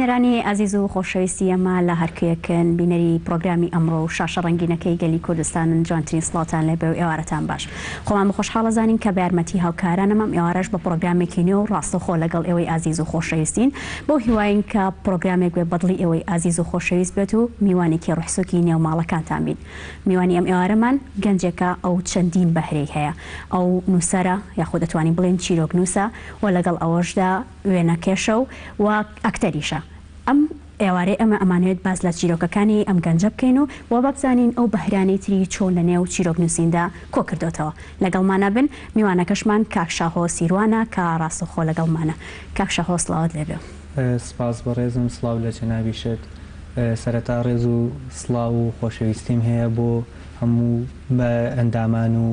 بینەرانی ئازیز و خۆشەویستی ئەمە لە هەرکەیەکن بینەری پرۆگرامی ئەمڕۆ و شاشە ڕەنگینەکەی گەلی کوردستانن جوانترین سڵاتان لێبێ و ئێوارەتان باش. خۆمان بەخۆشحاڵە زانین کە بە یارمەتی هاوکارانەمەم ئێوارەش بە پرۆگرامێکی نوێ و ڕاستەوخۆ لەگەڵ ئێوەی ئازیز و خۆشەویستین بۆ هیواین کە پرۆگرامێک بێ بەدڵی ئێوەی ئازیز و خۆشەویست بێت و میوانێکی ڕحسوکی نێوماڵەکانتان بین. میوانی ئەم ئێوارەمان گەنجێکە ئەو چەندین بەهرەی هەیە. ئەو نووسەرە یاخود دەتوانین بڵێن چیرۆکنووسە و لەگەڵ ئەوەشدا وێنەکێشە و ئەکتەریشە. ئەم ئێوارەی ئەمە ئەمانوێت باز لە چیرۆکەکانی ئەم گەنجە بکەین و بابزانین ئەو بەهرانەی تری چۆن لە نێو چیرۆکنووسیندا کۆ کردوتەوە. لەگەڵمانە بن میوانەکەشمان کاک شاهۆ سیروانە کە ڕاستەوخۆ لەگەڵمانە. کاک شاهۆ سڵاوت لێبێ. سپاس بەڕێزم، سڵاو لە جەنابیشت. سەرەتا ڕێز و سڵاو و خۆشەویستیم هەیە بۆ هەموو بە ئەندامان و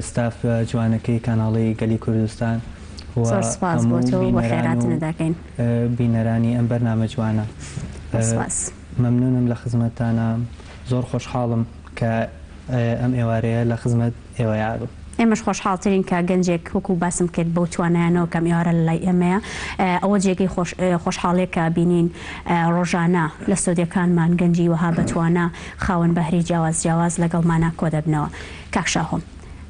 ستاف جوانەکەی کاناڵی گەلی کوردستان زۆر سپاس بۆ تۆ و خێراتنە دەکەین. بینەرانی ئەم بەرنامە جوانە مەمنونم لە خزمەتتانە، زۆر خۆشحاڵم کە ئەم ئێوارەیە لە خزمەت ئێوەیە بوو. ئێمەش خۆشحاڵترین کە گەنجێک وەکو باسم کرد بەو توانایانەوە کەم ئێوارە لە لای ئێمەیە. ئەوە جێگەی خۆشحاڵێک کە بینین ڕۆژانە لە سۆدیەکانمان گەنجی وەها بەتوانە خاوەن بەهرەی جیاواز لەگەڵمانە کۆ دەبنەوە. کاک شاهۆ،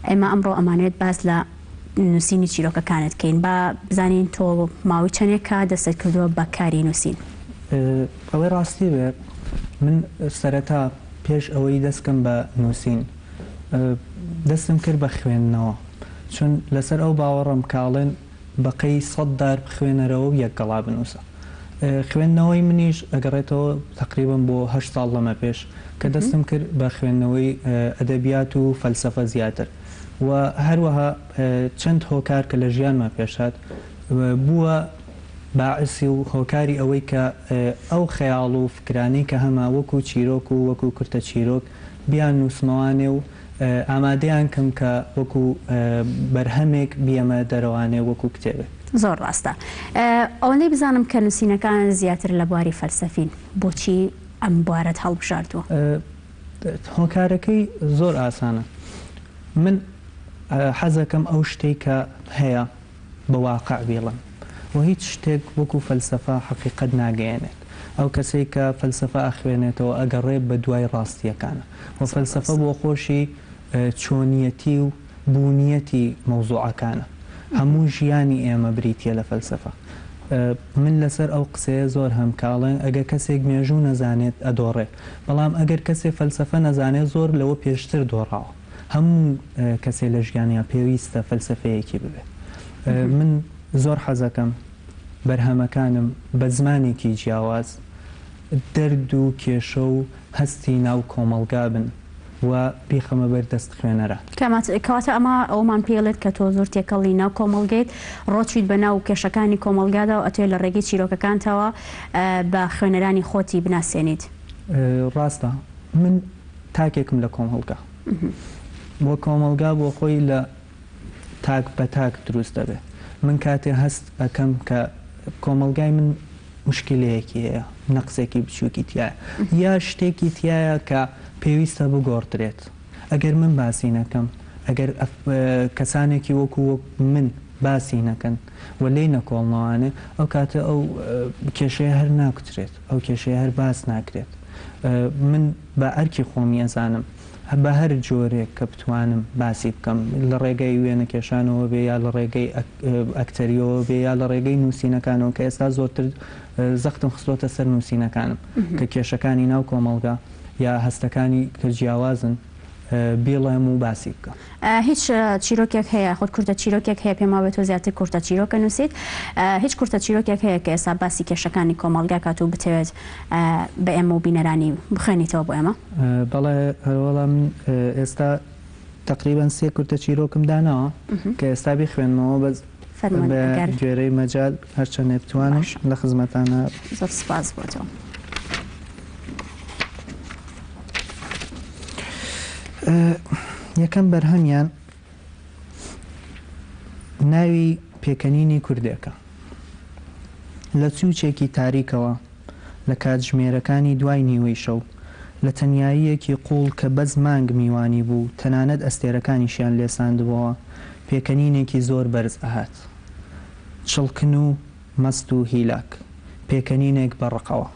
ئێمە ئەمڕۆ ئەمانوێت باس لە نووسینی چیرۆکەکانت کەین. با بزانین تۆ ماوەی چەندێکە دەست کردووە بە کاری نووسین؟ ئەوەی ڕاستی بێ، من سەرەتا پێش ئەوەی دەستکەم بە نووسین دەستم کرد بە خوێندنەوە، چون لەسەر ئەو باوەڕم کاڵێن بەقەی 100 دار بخوێنەرەوە و یەک گەڵا بنووسە. خوێندنەوەی منیش ئەگەڕێتەوە تقریبن بۆ 8 ساڵ لەمە پێش کە دەستم کرد بە خوێندنەوەی ئەدەبیات و فەلسەفە زیاتر و هەروەها چەند هۆکار کە لە ژیانمان پێشات بووە باعسی و هۆکاری ئەوەی کە ئەو خەیاڵ و فکرانەی کە هەما وەکو چیرۆک و وەکو کورتە چیرۆک بیان نووسمەوانێ و ئامادەیان کەم کە وەکو بەرهەمێک بیەمە دەرەوانێ وەکو کتێبێک. زۆر ڕاستە. ئەوەندەی بزانم کە نووسینەکان زیاتر لە بواری فەلسەفین، بۆچی ئەم بوارەت هەڵبژاردووە؟ هۆکارەکەی زۆر ئاسانە. من حەزەکەم ئەو شتێک کە هەیە بە واقع بێڵم و هیچ شتێک وەکو فەلسەفە حەقیقەت ناگەیەنێت. ئەو کەسێک کە فەلسەفە ئەخوێنێتەوە ئەگەڕێ بە دوای ڕاستیەکانە و فەلسەفە بۆ خۆشی چۆنیەتی و بوونیەتی مەوزوعەکانە. هەموو ژیانی ئێمە بریتە لە فەلسەفە. من لەسەر ئەو قسەیە زۆر هەمکاڵێن ئەگەر کەسێک مێژوو نەزانێت ئەدۆڕێ، بەڵام ئەگەر کەسێک فەلسەفە نەزانێت زۆر لەوە پێشتر دۆڕاوە. هەموو کەسێ لە ژیانیا پێویستە فەلسەفەیەکی ببێت. من زۆر حەزەکەم بەرهەمەکانم بە زمانێکی جیاواز دەرد و کێشە و هەستی ناو کۆمەڵگا بن و بیخەمە بەردەست خوێنەرە. کەواتە ئەمە ئەومان پێڵێت کە تۆ زۆر تێکەڵی ناو کۆمەڵگەیت، ڕۆچیت بە ناو کێشەکانی کۆمەڵگادا و ئەتوێ لە ڕێگەی چیرۆکەکانتەوە بە خوێنەرانی خۆتی بناسێنیت. ڕاستە، من تاکێکم لە کۆمەڵگا بۆ کۆمەڵگا بۆ خۆی لە تاک بە تاک دروست دەبێت. من کاتێ هەست ئەەکەم کە کۆمەڵگای من مشکلەیەکی هەیە، نەقسێکی بچووکی تایە یا شتێکی تایە کە پێویستە بگۆڕدرێت. ئەگەر من باسی نەکەم، ئەگەر کەسانێکی وەکو من باسی نەکەن و لێی نەکۆڵنەوانێ، ئەو کاتە ئەو کێشەیە هەر ناکوترێت، ئەو کێشەیە هەر باس ناکرێت. من بە ئەرکی خۆمی ئەزانم بە هەر جۆرێک کە بتوانم باسی بکەم، لە ڕێگەی وێنەکێشانەوە بێ یا لە ڕێگەی ئەکتەریەوە بێ یا لە ڕێگەی نووسینەکانەوە کە ئێستا زۆرتر زەختم خستۆتە سەر نووسینەکانم کە کێشەکانی ناو کۆمەڵگا یا هەستەکانی کە جیاوازن بێڵێم و باسی بکەم. هیچ چیرۆکێک هەیە خۆت کورتە چیرۆکێک هەیە پێم وابێت تۆ زیاتر کورتە چیرۆکە نووسیت، هیچ کورتە چیرۆکێک هەیە کە ئێستا باسی کێشەکانی کۆمەڵگا کات و بتەوێت بە ئێمە و بینەرانی بخوێنیتەوە بۆ ئێمە؟ بەڵێ هەروەڵا من ئێستا تقریبان 3 کورتە چیرۆکم داناوە کە ئێستا بخوێنمەوە بە گوێرەی مەجال هەرچەندێ بتوانم لە خزمەتانە. زۆر سپاس بۆ تۆ. یەکەم بەرهەمیان ناوی پێکەنینی کوردێکە. لە چووچێکی تاریکەوە لە کاتژمێرەکانی دوای نیوەی شەو لە تەنیاییەکی قوڵ کە بەز مانگ میوانی بوو، تەنانەت ئەستێرەکانیشیان لێساندبەوە، پێکەنینێکی زۆر بەرز ئەهات. چڵکن و مەست و هیلاک پێکەنینێک بەڕقەوە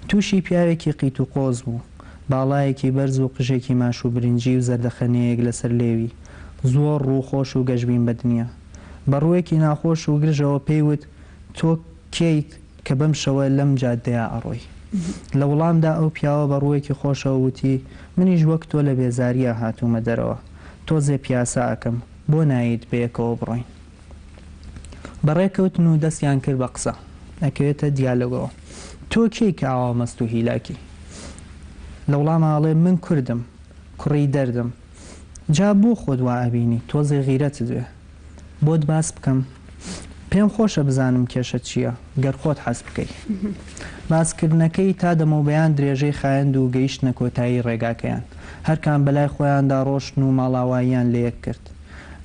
تووشی پیاوێکی قیت و قۆز بوو باڵایەکی بەرز و قژێکی ماش و برنجی و زەردەخەنەیەک لەسەر لێوی زۆر ڕووخۆش و گەشبین بە دنیا بەڕوویەکی ناخۆش و گرژەوە پێیوت تۆ کەیت کە بەم شەوە لەم جادەیە ئەڕۆی لە وڵامدا ئەو پیاوە بەڕوویەکی خۆشەوە وتی منیش وەک تۆ لە بێزاریە هاتوومە دەرەوە تۆزێ پیاسە ئەکەم بۆ نایت بەیەکەوە بڕۆین بەڕێکەوتن و دەستیان کرد بە قسە ئەکەوێتە دیالۆگەوە تۆ کێی کە ئاوا مەست و هیلاکی لە وڵاماڵێ من کوردم کوڕی دەردم جا بۆ خۆت وا ئەبینی تۆزێ غیرەت دوێ بۆت باس بکەم پێم خۆشە بزانم کێشە چییە گەر خۆت حەز بکەی باسکردنەکەی تا دەمەوبەیان درێژەی خایەند و گەیشتنە کۆتایی ڕێگاکەیان هەرکان بەلای خۆیاندا ڕۆشتن و ماڵاواییان لە یەک کرد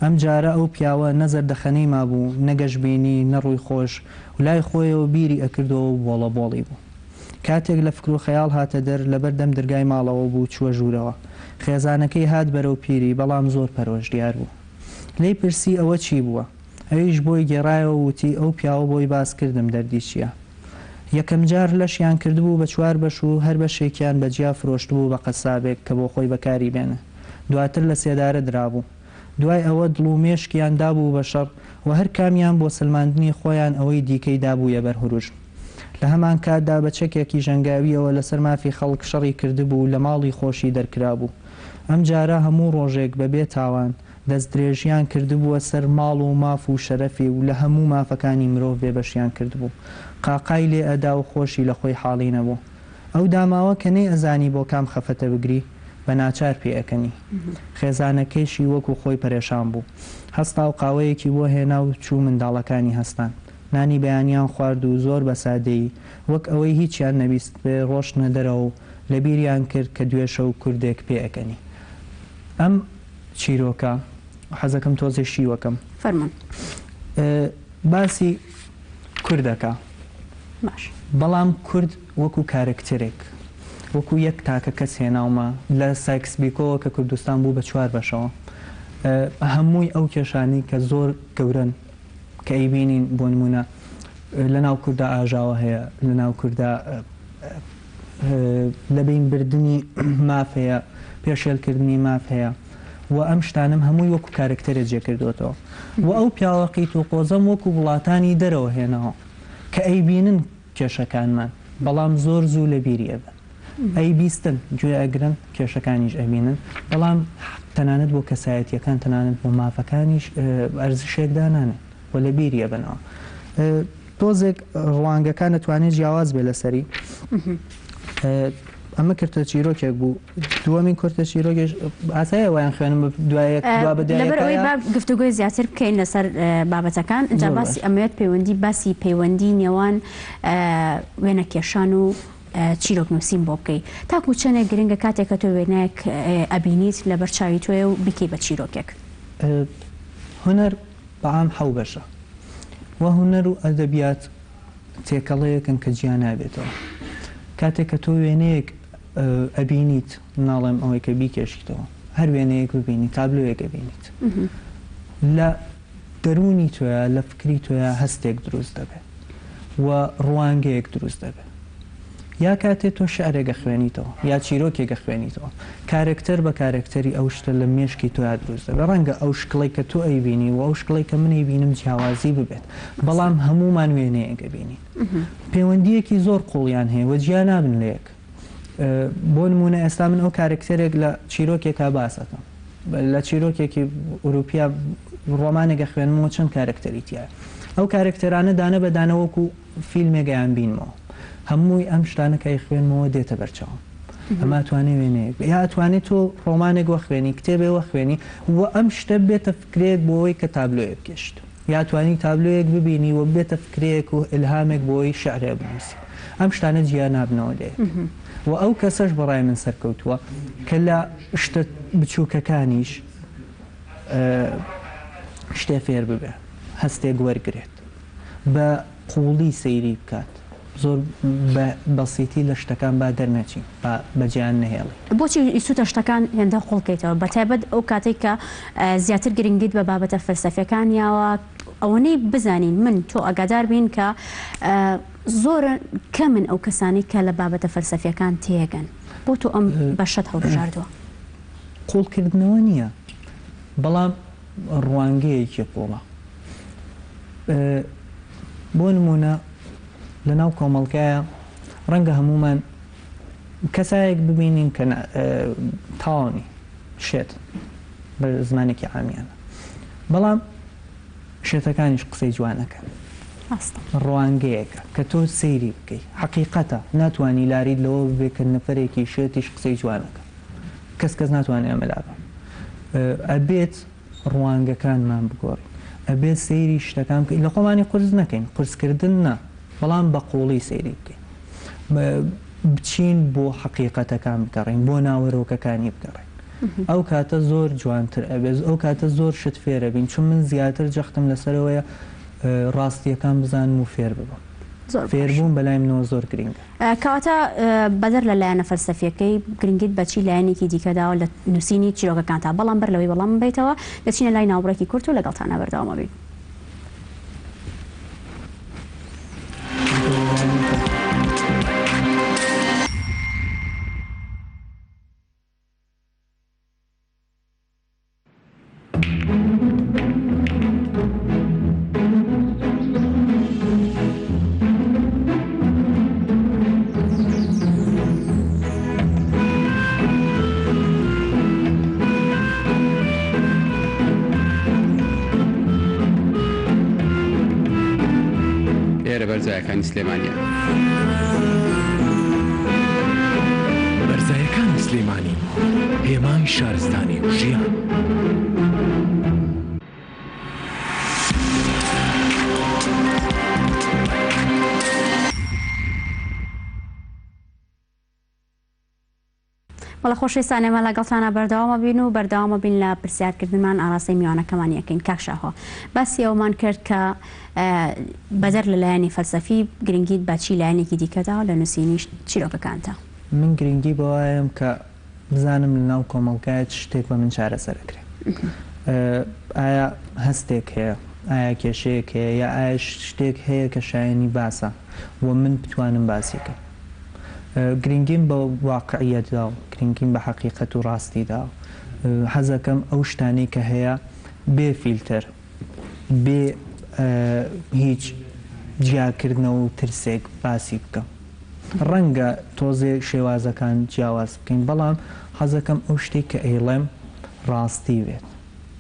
ئەم جارە ئەو پیاوە نەزەر دەخەنەی مابوو نەگەشببینی نەڕووی خۆش و لای خۆیەوە بیری ئەکردەوە و بۆڵە بۆڵی بوو کاتێک لە فکر و خەیاڵ هاتە دەر لەبەر دەم دەرگای ماڵەوە بوو چووە ژوورەوە خێزانەکەی هات بەرەو پیری بەڵام زۆر پەرۆشدیار بوو لی پرسی ئەوە چی بووە ئەویش بۆی گێڕایەوە وتی ئەو پیاوە بۆی باس کردم دەردی چییە یەکەم جار لەشیان کردبوو بە چوار بەش و هەر بەشێکیان بەجیا فرۆشت بوو بە قەسابێک کە بۆ خۆی بەکاری بێنە دواتر لە سێدارە درابوو دوای ئەوە دڵ و مێشکیان دابوو بە شەڕ و هەر کامیان بۆ سلماندنی خۆیان ئەوەی دیکەی دابوویە بەرهروژ لە هەمان کاتدا بە چەکێکی ژەنگاویەوە لەسەر مافی خەڵک شەڕی کردبوو لە ماڵی خۆشی دەرکرا بوو ئەم جارە هەموو ڕۆژێک بەبێ تاوان دەست درێژیان کردبووە سەر ماڵ و ماف و شەرەفی و لە هەموو مافەکانی مرۆڤ بێبەشیان کردبوو قاقای لێ ئەدا و خۆشی لە خۆی حاڵی نەبوو ئەو داماوە کە نەی ئەزانی بۆ کام خەفەتە بگری بە ناچار پێەکەنی خێزانەکەیشی وەکو خۆی پەرێشان بوو هەستا و قاوەیەکی بۆ هێنا و چوو منداڵەکانی هەستان نانی بەیانیان خوارد و زۆر بە سادەیی وەک ئەوەی هیچیان نەبیست بێ ڕۆشنە دەرەوە و لە بیریان کرد کە دوێشە و کوردێک پێەکەنی ئەم چیرۆکە حەزەکەم تۆزێشی وەکەم فەرمان باسی کوردەکە باش بەڵام کورد وەکو کارکتێرێک وەکو یەک تاکە کەس هێناومە لە سایکس بیکۆوە کە کوردستان بوو بە چوار بەشەوە هەمووی ئەو کێشانی کە زۆر گەورن کە ئەیبینین بۆ نمونە لە ناو کووردا ئاژاوە هەیە لە ناو کووردا لە بین بردننی ماف هەیە پێشێلکردنی ماف هەیە و ئەم شتانم هەمووی وەکو کارکتەرێک جێکردوێتەوە و ئەو پیاوەقیت و قۆزەم وەکو وڵاتانی دەرەوە هێنەوە کە ئەیبینن کێشەکانمان بەڵام زۆر زوو لە بیریە بن ئەی بیستن گوێ ئەگرن کێشەکانیش ئەبینن بەڵام تەنانەت بۆ کەسایەتیەکان تەنانەت بۆ مافەکانیش ئەرزشێکدانانن و لە بیریە بنەوە تۆزێک ڕوانگەکان دەتوانێت جیاواز بێ لەسەری ئەمە کردە چیرۆکێک بوو دووەمین کورتە چیرۆکێش ئاسایە وایان خوێنم لەبەرەوەی گفتوگۆی زیاتر بکەین لەسەر بابەتەکان ئەجا باسی ئەمەوێت پەیوەندی باسی پەیوەندی نێوان وێنە کێشان و چیرۆکنووسین بۆ بکەی تاکو چەندێک گرنگە کاتێک کە تۆ وێنەیەک ئەبینیت لە بەرچاوی تۆیە و بکەی بە چیرۆکێک هونەر بەعام حەو بەشە و هونەر و ئەدەبیات تێکەڵەیەکن کە گیان نابێتەوە کاتێک کە تۆ وێنەیەک ئەبینیت ناڵێم ئەوەی کە بیکێشیتەوە هەر وێنەیەک ببینی تابلۆیەک ئەبینیت لە دەرونی تۆیە لە فکری تۆیە هەستێک دروست دەبێت و ڕوانگەیەک دروست دەبێت یا کاتێک تۆ شعرێکە خوێنیتەوە یا چیرۆکێکە خوێنیتەوە کارکتەر بە کارکتەری ئەو شتە لە مێشکی تۆیا دروست دەبێت ڕەنگە ئەو شکڵی کە تۆ ئەیبینی و ئەو شکڵی کە منی بینم جیاوازی ببێت بەڵام هەمومان وێنەیەکە بینین پەیوەندیەکی زۆر قوڵیان هەیە و جیا نابن لە یەک بۆ نمونە ئێستا من ئەو کارکتەرێک لە چیرۆکێکا باسەکەم لە چیرۆکێکی ئوروپیا ڕۆمانێکە خوێنمەوە چەند کارکتەری تایە ئەو کارکتەرانە دانە بەدانەوەکو فیلمێکیان بینمەوە هەمووی ئەم شتانەکەی خوێنمەوە دێتە بەرچاوم ئەمە توانێت وێنەیەک یا ئەتوانێت تۆ ڕۆمانێک وە خوێنی کتێبێوە خوێنی و ئەم شتە بێتە فکرێک بۆەوەی کە تابلۆیە بکەشت یا توانی تابلۆیەک ببینی و بێتە فکرەیەک و ئلهامێک بۆی شعرێ بنووسی ئەم شتانە جیا نابنەوە لێ و ئەو کەسەش بەڕای من سەرکەوتووە کە لە شتە بچووکەکانیش شتێ فێر ببێ هەستێک وەرگێت بە قوڵی سەیری بکات زۆر بەسیتی لە شتەکان با دەرنەچین بەجیان نهێڵی بۆچی ئیسوتە شتەکان هێندە قوڵکەیتەوە بەتایبەت ئەو کاتێک کە زیاتر گرنگیت بە بابەتە فەلسەفیەکانیاوە ئەوەنەی بزانین من تۆ ئەگادار بین کە زۆر کەمن ئەو کەسانی کە لە بابەتە فەلسەفیەکان تێگەن بۆ تۆ ئەم بەشەت هەڵبژاردووە. قوڵکردنەوە نییە، بەڵام ڕوانگەیەکی قوڵە. بۆ نمونە لە ناو کۆمەڵگایە ڕەنگە هەمومان کەسایەک ببینین کە تاوانی شێت بە زمانێکی عامیانە، بەڵام شێتەکانیش قسەی جوانەکەن. ڕوانگەیەکە کە تۆ سەیری بکەیت، حەقیقەتە ناتوانانی لاریت لەوە ببێت کە نەفەرێکی شێتیش قسەی جوانەکە، کەس ناتوانێت ئەمەلا بە ئەبێت ڕوانگەکانمان بگۆڕین، ئەبێت سەیری شتەکان بکەین. لە خۆمانی قورس نەکەین، قورسکردن نا، بەڵام بە قوڵی سەیری بکەین، بچین بۆ حەقیقەتەکان بگەڕین، بۆ ناوەرۆکەکانی بگەڕین. ئەو کاتە زۆر جوانتر ئەبێت، ئەو کاتە زۆر شت فێرە بین، چون من زیاتر جەختم لەسەرەوەیە ڕاستیەکان بزانم و فێر ببم. فێربوون بەلای منەوە زۆر گرنگە. کەواتە بەدەر لە لایەنە فەلسەفیەکەی گرنگیت بەچی لایەنێکی دیکەداوە لە نووسینی چیرۆکەکانتا، بەڵام بەر لەوەی وەڵام بێتەوە دەچینە لای ناوبڕێکی کورت و لەگەڵتانە بەردەوامە بین. بەرزایەکانی سلێمانیە. بەرزایەکانی سلێمانی، هێمای شارستانی ژیان. وڵە خۆشەویستان، ئێمە لەگەڵتانە بەردەوامە بین و بەردەوامە بین لە پرسیارکردنمان ئاراستەی میوانەکەمان یەکەین. کاک شاهۆ، باسی ئەومان کرد کە بەدەر لە لایەنی فەلسەفی گرنگیت بە چی لایەنێکی دیکەداوە لە نووسینی چیرۆکەکانتە؟ من گرنگی بەوایەم کە بزانم لە ناو کۆمەڵگایەت شتێک بە من چارەسەرەکرێت. ئایا هەستێک هەیە، ئایا کێشەیەک هەیە، یا ئایا شتێک هەیە کە شایەنی باسە و من بتوانم باسیکەم. گرنگیم بە واقعیەتدا و گرنگیم بە حەقیقەت و ڕاستیدا، حەزەکەم ئەو شتانەی کە هەیە بێ فیلتر، بێ هیچ جیاکردنەوە و ترسێک باسی بکەم. ڕەنگە تۆزێ شێوازەکان جیاواز بکەین، بەڵام حەزەکەم ئەو شتێک کە ئەیڵێم ڕاستی بێت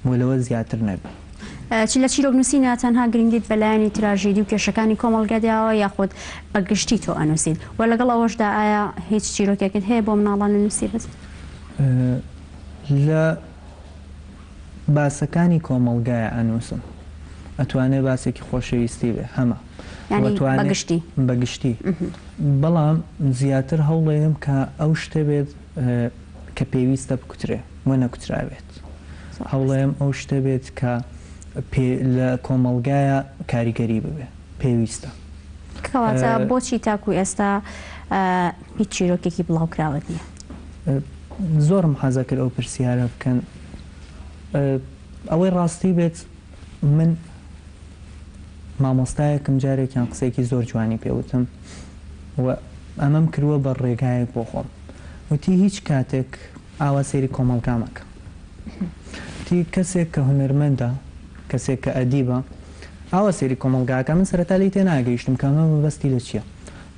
و لەوە زیاتر نەبێت. چ لە چیرۆکنووسینە تەنها گرنگیت بەلایەنی تراژیدی و کێشەکانی کۆمەڵگەداوە یاخود بەگشتی تۆ ئەنووسیت و لەگەڵ ئەوەشدا ئایا هیچ چیرۆکێکت هەیە بۆ مناڵان نووسیت؟ لە باسەکانی کۆمەڵگایە ئەنووسم، ئەتوانێت باسێکی خۆشەویستی بێ هەمە بەگشتی، بەڵام زیاتر هەوڵێم کە ئەو شتە بێت کە پێویستە بکوترێ وە نەکوتراوێت. هەوڵێم ئەو شتە بێت کە لە کۆمەڵگایە کاریگەری ببێ، پێویستە. کەواتە بۆچی تاکو ئێستا هیچ چیرۆکێکی بڵاوکراوت نییە؟ زۆرم حەزە کرد ئەو پرسیارە بکەن. ئەوەی ڕاستی بێت، من مامۆستایەکم جارێکیان قسێکی زۆر جوانی پێوتم و ئەمەم کردووە بە ڕێگایەک بۆ خۆم. وتی هیچ کاتێک ئاوا سێری کۆمەڵگا مەکە. تی کەسێک کە هونەرمەندە، کەسێک کە ئەدیبە، ئاوا سێری کۆمەڵگاکە. من سەرەتا لی تێ ناگەیشتم کە ئەمە مەبەستی لە چییە،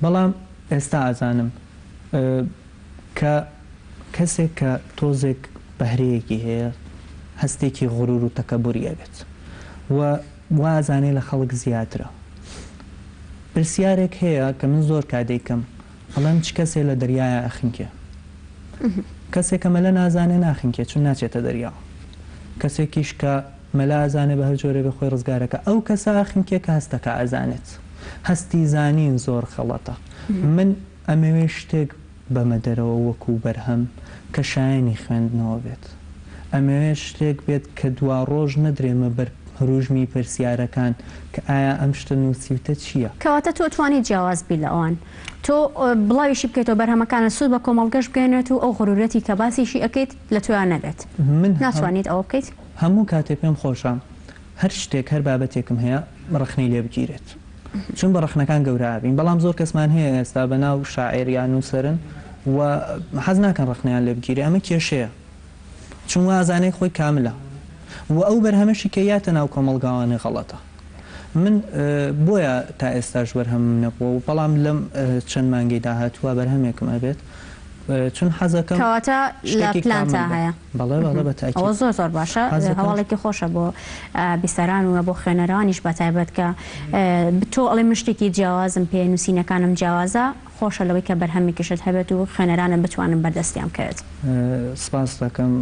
بەڵام ئێستا ئازانم کە کەسێک کە تۆزێک بەهرەیەکی هەیە، هەستێکی غرور و تەکەبوریە بێت و وازانێ لە خەڵک زیاترە. پرسیارێک هەیە کە من زۆر کادەیکەم، بەڵام چ کەسێ لە دەریایە ئەخینکێ؟ کەسێکە مەلە نازانێ ناخینکێ، چون ناچێتە دەریا. کەسێکیش کە مەلا ئازانێ بە هەر جۆرە بە خۆی ڕزگارەکە، ئەو کەسە ئاخینکێ کە هەستەکە ئازانێت. هەستی زانین زۆر خەڵەتە. من ئەمەوێ شتێک بەمەدەرەوە وەکو بەرهەم کە شایانی خوێندنەوە بێت. ئەمەوێ شتێک بێت کە دوا ڕۆژ نەدرێمە بەر هەروژمی پرسیارەکان کە ئایا ئەم شتە نووسیوتە چییە؟ کەواتە تۆ توانیت جیاواز بی لە ئەوان، تۆ بڵاویشی بکەیتەوە بەرهەمەکانە سوود بە کۆمەڵگەشت بگەێنێت و ئەو غڕورەتی کە باسیشی ئەەکەیت لە تویان نەبێت. من ناتوانیت ئەوە بکەیت؟ هەموو کاتێک پێم خۆشە هەر شتێک، هەر بابەتێکم هەیە ڕخنەی لێ بگیرێت. چون بە ڕخنەکان گەورابین بەڵام زۆر کەسمان هەیە ئێستا بەناو شاعێریان نووسەرن و حەز ناکەن ڕخنەیان لێ بگیری ئەمە کێشەیە چون وازانەی خۆی کاملە و ئەو بەرهەمەشی کە یاتە ناو کۆمەڵگاوانەی غەڵەتە من بۆیە تا ئێستاش بەرهەم نەبووە و بەڵام لەم چەند مانگەی داهاتووە بەرهەمێکم ئەبێت چون حەزەکەم کەواتە لە پلانتا هەیە بەڵێ بەڵێ بە تاکید ئەوە زۆر باشە هەواڵێکی خۆشە بۆ بیسەران و بۆ خوێنەرانیش بەتایبەت کە تۆ ئەڵێ من شتێکی جیاوازم پێ نووسینەکانم جیاوازە خۆشە لەوەی کە بەرهەمێکیشت هەبێت و خوێنەرانە بتوانن بەردەستیان بکەوێت سپاس دەکەم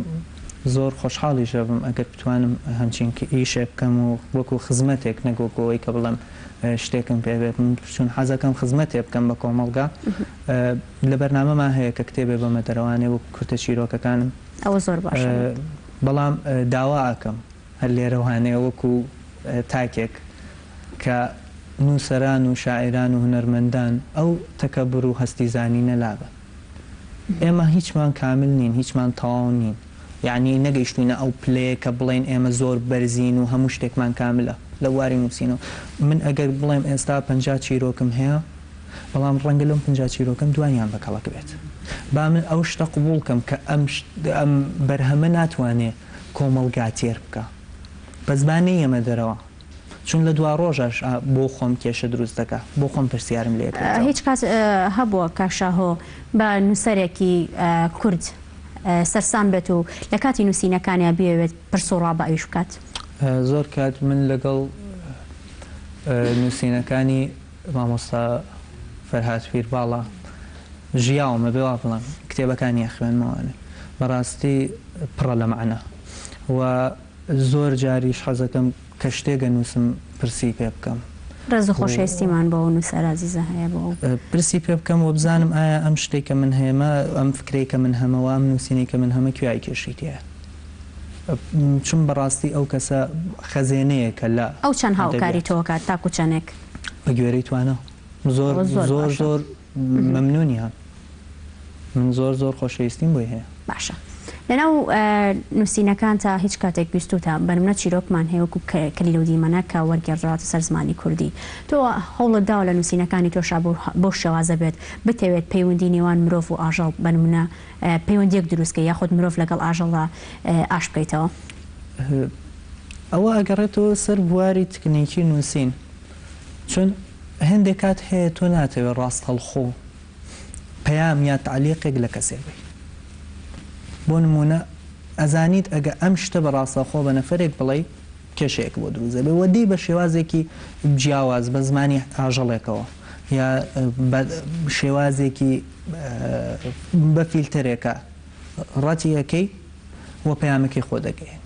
زۆر خۆشحاڵی شەبم ئەگەر بتوانم هەمچین ئیشێ بکەم و وەکو خزمەتێک نەگۆکەوەی کە بڵێم شتێکم پێبێت چون حەزەکەم خزمەتێ بکەم بە کۆمەڵگا لە بەرنامەمان هەیە کە کتێبێ بەمە دەرەوانێ و کورتە چیرۆکەکانم ئەوە زۆر باشە بەڵام داوا ئەکەم هەر لێرەوانەیە وەکو تاکێک کە نووسەران و شاعران و هونەرمەندان ئەو تەکەبر و هەستی زانی نەلابە ئێمە هیچمان کامل نین هیچمان تەواو نین یعنی نەگەیشتوینە ئەو پلەیە کە بڵێن ئێمە زۆر بەرزین و هەموو شتێکمان کاملە لە واری نووسینەوە من ئەگەر بڵێم ئێستا 50 چیرۆکم هەیە بەڵام ڕەنگە لەم 50 چیرۆکەم دوانیان بەکەڵک بێت با من ئەو شتە قبوڵکەم کە ئەم بەرهەمە ناتوانێت کۆمەڵگا تێر بکە بە زبانەی ئێمە دەرەوە چون لە دوا ڕۆژەش بۆ خۆم کێشە دروست دەکە بۆ خۆم پرسیارم لێ هیچ کات هەبووە کە شاهۆ بە نووسەرێکی کورد سەرسام بێت و لە کاتی نووسینەکانیا بێوێت پرسۆڕا بە ئەویش بکات زۆر کات من لەگەڵ نووسینەکانی مامۆستا فەرهاد پیرباڵا ژیاومە بێ وا بڵێم کتێبەکانی خوێنمەوانێ بەڕاستی پڕە لە معنە و زۆر جاریش حەزەکەم کە شتێگە نووسم پرسی پێ بکەم ڕێز و خۆشەویستیمان بۆ نووسەر عەزیزە هەیە بۆ پرسی پێ بکەم و بزانم ئایا ئەم شتێک کە من هەیەمە ئەم فکرەی کە من هەمەوە ئەم نووسینەی کە من هەمە کوای کێشیتەیە چون بەڕاستی ئەو کەسە خەزێنەیە کە لە ئەو چەند هاوکاری تۆکات تاکو چەندێک بە گوێرەی توانە زۆر مەمنونیان من زۆر خۆشەویستیم بۆی هەیە باشە لەناو نووسینەکان تا هیچ کاتێک بیستوتە بەنمونە چیرۆکمان هەیە وەکو کەلیلە و دیمەنە کە وەرگێڕراوەتە سەر زمانی کوردی تۆ هەوڵت داوە لە نووسینەکانی تۆشا بۆ شێوازە بێت بتەوێت پەیوەندی نێوان مرۆڤ و ئاژەڵ بەنمونە پەیوەندیەک دروستکە یاخود مرۆڤ لەگەڵ ئاژەڵدا ئاش بکەیتەوە ئەوە ئەگەڕێتەوە سەر بواری تکنیکی نووسین چون هەندێک کات هەیە تۆ ناتەوێت ڕاست هەڵخۆ پەیام یا تعلیقێک لە کەسێک بێ بۆ نمونە ئەزانیت ئەگە ئەم شتە بە ڕاستەخۆ بە نەفرێک بڵێ کێشەیەک بۆ دروزە بێ وەدی بە شێوازێکی جیاواز بە زمانی ئاژەڵێکەوە یا شێوازێکی بە فیلترێکە ڕەتی یەکەی وە پەیامەکەی خۆ دەگەێنی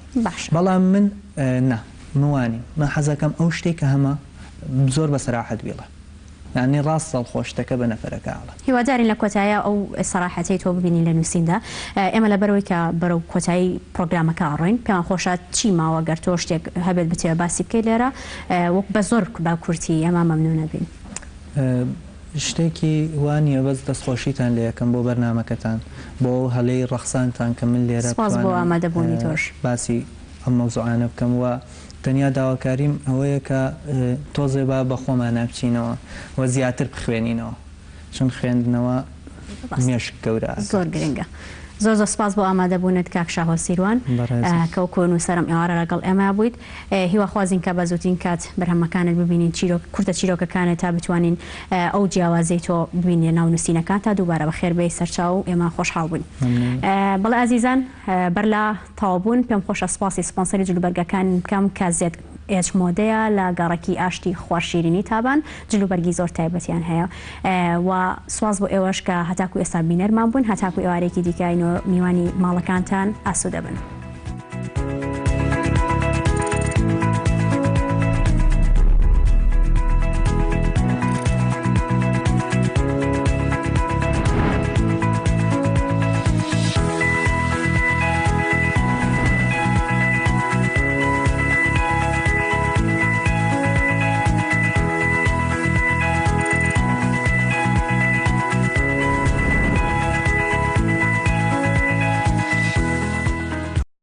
بەڵام من نا موانی من حەزەکەم ئەو شتێک کە هەمە زۆر بە سەراحەت بێڵە یعنی ڕاست سەڵخۆشتەکە بە نەفەرەکەڵە هیوادارین لە کۆتاییە ئەو سەراحەتەی تۆ ببینی لە نووسیندا ئێمە لە بەرەوەی کە بەرەو کۆتایی پرۆگرامەکە ئاڕۆین پێیان خۆشە چی ماوە گەر تۆ شتێک هەبێت بتێ باسی بکەی لێرە وەک بە زۆر با کورتی ئەمە مەمنونە بین شتێکی وانە بەس دەستخۆشیتان لە یەکەم بۆ بەرنامەکەتان بۆ هەلەی ڕەخسانتان کە من لێرە سپاس بۆ ئامادەبوونی تۆش باسی ئەم مەوزوعانە بکەم وە تەنیا داواکاریم ئەوەیە کە تۆزێ با بە خۆمان نابچینەوە و زیاتر بخوێنینەوە چون خوێندنەوە مێشک گەورە زۆر گرنگە زۆر سپاس بۆ ئامادەبوونت کاک شاهۆ سیروان کە وەکو نووسەرم ئێوارە لەگەڵ ئێمە بوویت هیواخوازین کە بە زووترین کات بەرهەمەکانت ببینین کورتە چیرۆکەکانت تا بتوانین ئەو جیاوازەی تۆ ببینێ ناو نووسینەکان تا دووبارە بەخێر بێی سەرچاو ئێمە خۆشحاڵ بووین بەڵێ ئازیزان بەرلا تاوابوون پێم خۆشە سپاسی سپۆنسەری جلوبەرگەکان بکەم کە زێت ئێچمۆدەیە لە گەڕێکی ئاشتی خوارشیرینی تابان جلوبەرگی زۆر تایبەتیان هەیە و سواز بۆ ئێوەش کە هەتاکو ئێستا بینەرمان بوون هەتاکو ئێوارێکی دیکەین و میوانی ماڵەکانتان ئاسوودە بن.